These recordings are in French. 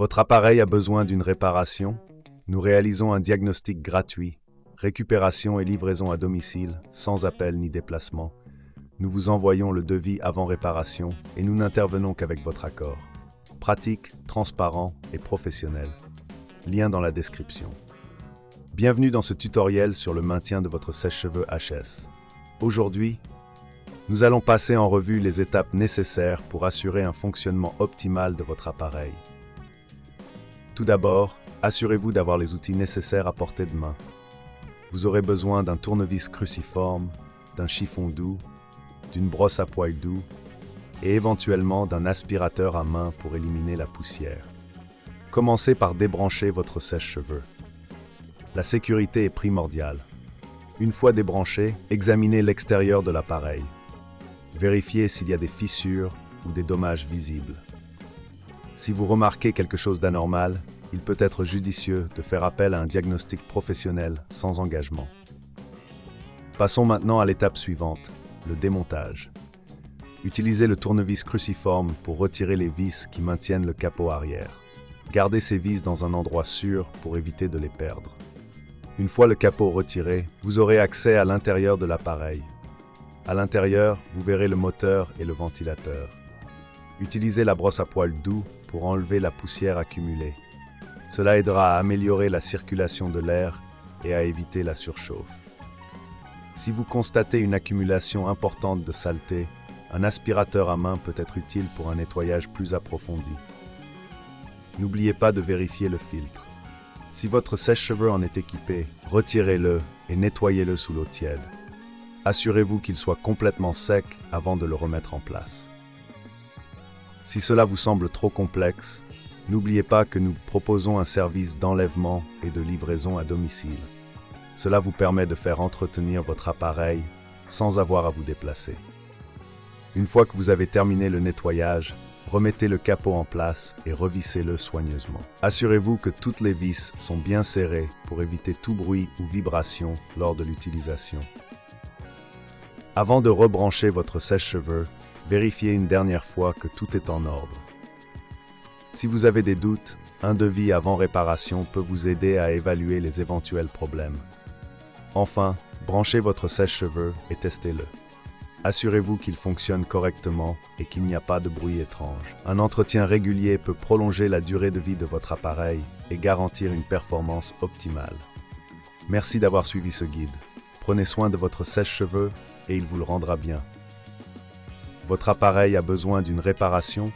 Votre appareil a besoin d'une réparation? Nous réalisons un diagnostic gratuit, récupération et livraison à domicile, sans appel ni déplacement. Nous vous envoyons le devis avant réparation et nous n'intervenons qu'avec votre accord. Pratique, transparent et professionnel. Lien dans la description. Bienvenue dans ce tutoriel sur le maintien de votre sèche-cheveux HS. Aujourd'hui, nous allons passer en revue les étapes nécessaires pour assurer un fonctionnement optimal de votre appareil. Tout d'abord, assurez-vous d'avoir les outils nécessaires à portée de main. Vous aurez besoin d'un tournevis cruciforme, d'un chiffon doux, d'une brosse à poils doux et éventuellement d'un aspirateur à main pour éliminer la poussière. Commencez par débrancher votre sèche-cheveux. La sécurité est primordiale. Une fois débranché, examinez l'extérieur de l'appareil. Vérifiez s'il y a des fissures ou des dommages visibles. Si vous remarquez quelque chose d'anormal, il peut être judicieux de faire appel à un diagnostic professionnel sans engagement. Passons maintenant à l'étape suivante, le démontage. Utilisez le tournevis cruciforme pour retirer les vis qui maintiennent le capot arrière. Gardez ces vis dans un endroit sûr pour éviter de les perdre. Une fois le capot retiré, vous aurez accès à l'intérieur de l'appareil. À l'intérieur, vous verrez le moteur et le ventilateur. Utilisez la brosse à poils doux pour enlever la poussière accumulée. Cela aidera à améliorer la circulation de l'air et à éviter la surchauffe. Si vous constatez une accumulation importante de saleté, un aspirateur à main peut être utile pour un nettoyage plus approfondi. N'oubliez pas de vérifier le filtre. Si votre sèche-cheveux en est équipé, retirez-le et nettoyez-le sous l'eau tiède. Assurez-vous qu'il soit complètement sec avant de le remettre en place. Si cela vous semble trop complexe, n'oubliez pas que nous proposons un service d'enlèvement et de livraison à domicile. Cela vous permet de faire entretenir votre appareil sans avoir à vous déplacer. Une fois que vous avez terminé le nettoyage, remettez le capot en place et revissez-le soigneusement. Assurez-vous que toutes les vis sont bien serrées pour éviter tout bruit ou vibration lors de l'utilisation. Avant de rebrancher votre sèche-cheveux, vérifiez une dernière fois que tout est en ordre. Si vous avez des doutes, un devis avant réparation peut vous aider à évaluer les éventuels problèmes. Enfin, branchez votre sèche-cheveux et testez-le. Assurez-vous qu'il fonctionne correctement et qu'il n'y a pas de bruit étrange. Un entretien régulier peut prolonger la durée de vie de votre appareil et garantir une performance optimale. Merci d'avoir suivi ce guide. Prenez soin de votre sèche-cheveux et il vous le rendra bien. Votre appareil a besoin d'une réparation?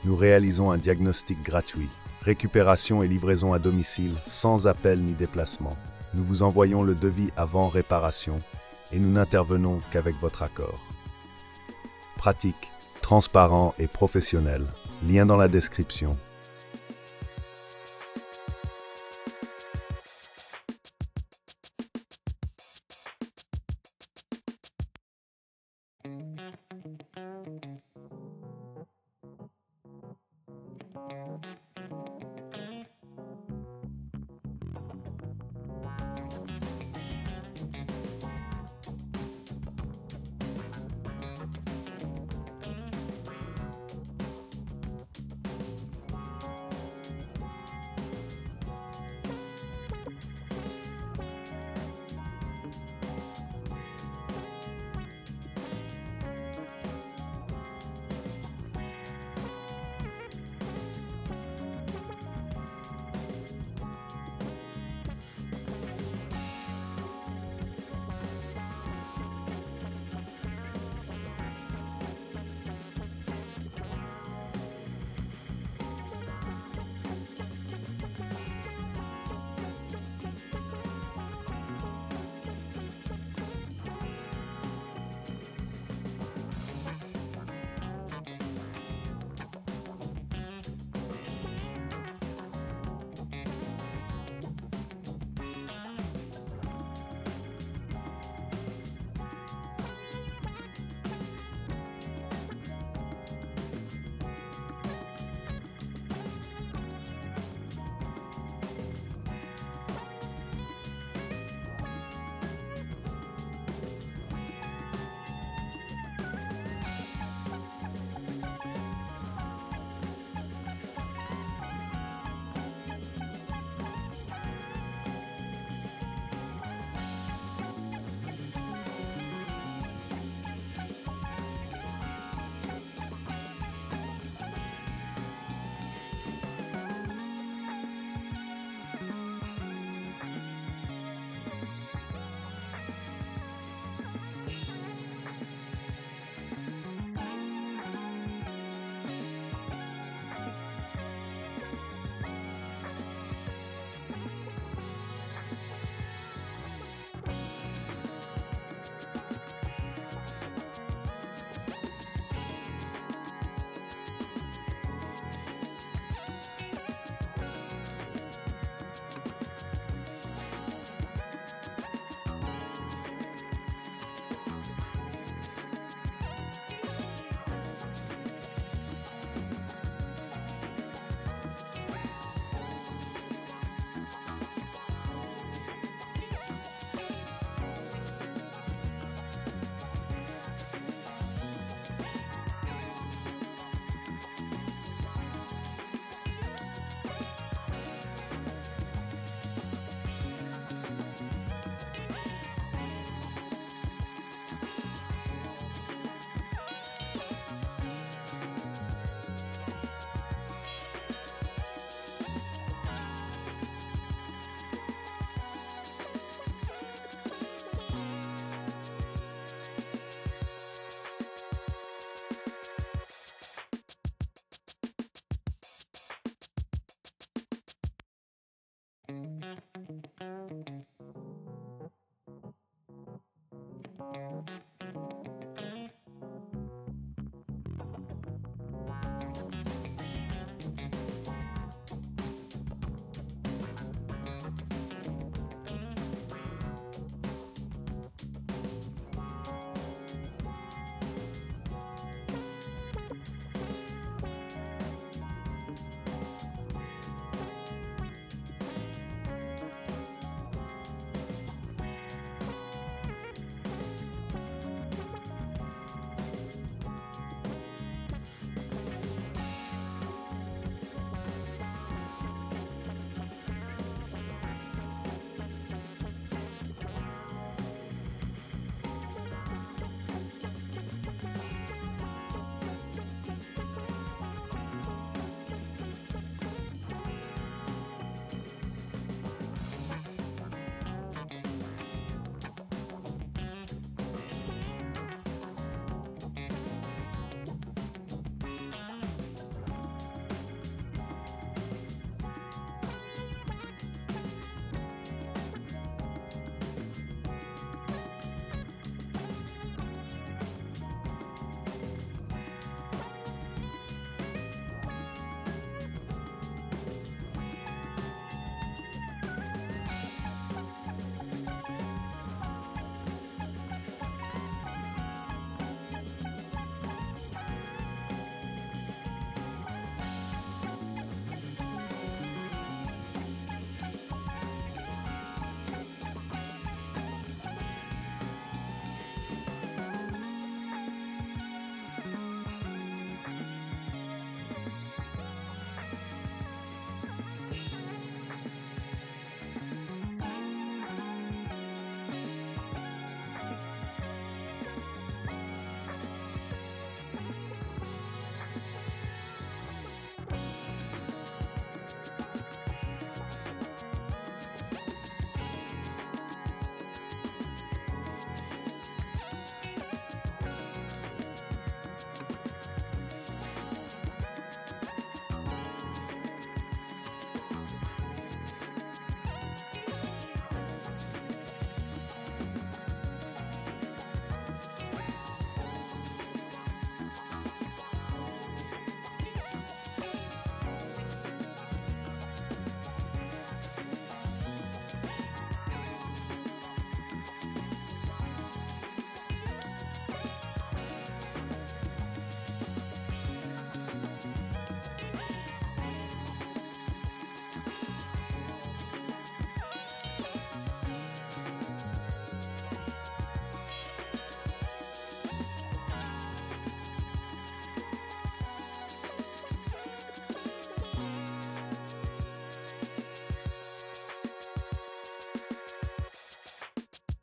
Nous réalisons un diagnostic gratuit. Récupération et livraison à domicile sans appel ni déplacement. Nous vous envoyons le devis avant réparation et nous n'intervenons qu'avec votre accord. Pratique, transparent et professionnel. Lien dans la description.